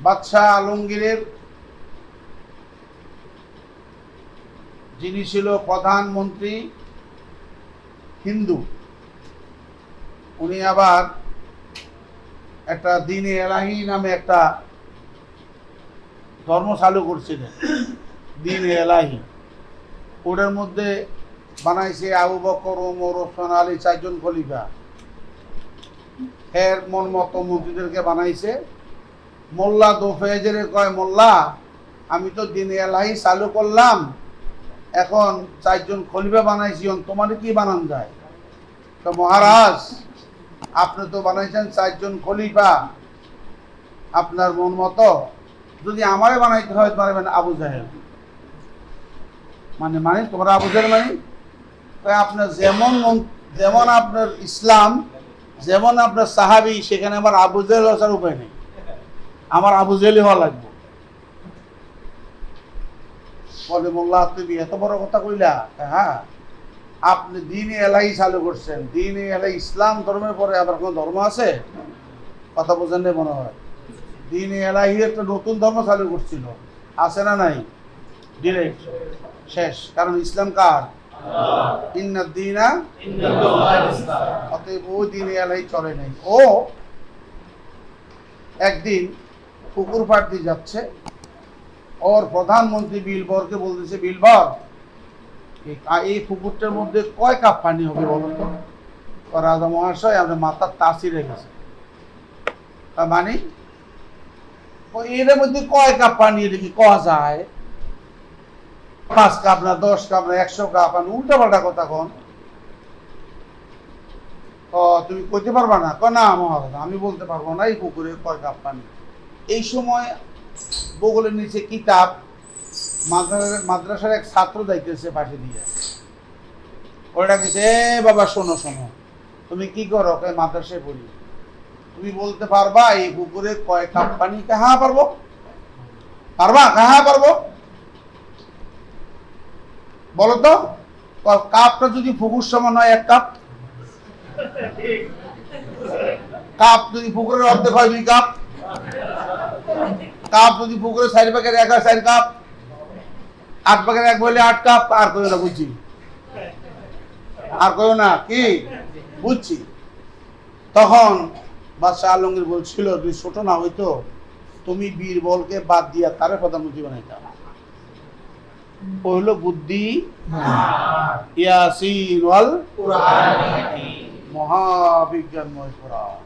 বাদশাহ আলমগীরের যিনি ছিল প্রধানমন্ত্রী হিন্দু, উনি আবার একটা দ্বীন-ই এলাহী নামে একটা ধর্ম চালু করছিলেন, দ্বীন-ই এলাহী। ওটার মধ্যে বানাইছে আবু বকর, ওমর, ওসমান আলী, 4 জন খলিফা। এর মন মতো মন্ত্রীদেরকে বানাইছে। মোল্লা দোফেজের কয়, মোল্লা আমি তো দ্বীন-ই এলাহী চালু করলাম, এখন 4 জন খলিফা বানাইছি, তোমার কি বানান যায়? তো মহারাজ, আপনি তো বানাইছেন 4 জন খলিফা আপনার মন মতো, যদি আমারে বানাইতে হয় পারবেন আবু জাহেল। মানে তোমরা আবু জাহেল আপনার যেমন আপনার ইসলাম, যেমন আপনার সাহাবী, সেখানে আমার আবু জাহেল আসার উপায় নেই, আমার আবু জাহেলই হওয়া লাগবে। বলে, মোল্লা তুমি এত বড় কথা কইলা? হ্যাঁ, আপনি দ্বীন-ই এলাহী চালু করছেন, দ্বীন-ই এলাহী ইসলাম ধর্মের পরে আবার কোন ধর্ম আছে? কথা বোঝেন না মনে হয়। দ্বীন-ই এলাহী একটা নতুন ধর্ম চালু করছিল, আছে না নাই? ডিরেক্ট শেষ। কারণ ইসলাম কার? ইন্না দ্বীনা ইনদাল্লাহিল ইসলাম। অতএব ওই দ্বীন-ই এলাহী চলে নাই। ও একদিন পুকুর পাড় দিয়ে যাচ্ছে, ওর প্রধানমন্ত্রী বিলবরকে বলতেছে, বিলবর এই পুকুরটার মধ্যে কয় কাপ পানি হবে বলতো? রাজা মহাশয়, আমাদের মাথার তাসিরে গেছে। মানে এর মধ্যে কয় কাপ পানি, এটা কি কয়া যায়? 5 কাপ না 10 কাপ না 100 কাপ? উল্টা পাল্টা কথা কন। তুমি কইতে পারবা না? না মহারাজ, আমি বলতে পারবো না এই পুকুরে কয় কাপ পানি। এই সময় বগলের নিচে কিতাব, মাদ্রাসার এক ছাত্র যাইতেছে পাশে দিয়ে। ওটা কিছু, বাবা শোনো শোনো, তুমি কি করো? মাদ্রাসায় পড়ি। তুমি বলতে পারবা এই পুকুরে কয় কাপ পানি? হ্যাঁ পারবো। পারবা? হ্যাঁ পারবো। বলো তো, কাপটা যদি পুকুর সমান হয় 1 কাপ, কাপ যদি পুকুরের অর্ধেক হয় 2 কাপ, কাপ যদি পুকুরের 4 ভাগের 1 হয় 4 কাপ, 8 ভাগের 1 বলে 8 কাপ। আর কইও না, বুঝছি। আর কইও না, কি বুঝছি। তখন বাদশাহ আলমগীর বলছিল, তুই ছোট না হইতো, তুমি বীরবলকে বাদ দিয়া তারে প্রধানমন্ত্রী বানাইতাম। ও হলো বুদ্ধি ইয়াসিন ওয়াল কুরআন, মহাবিজ্ঞানময় কোরআন।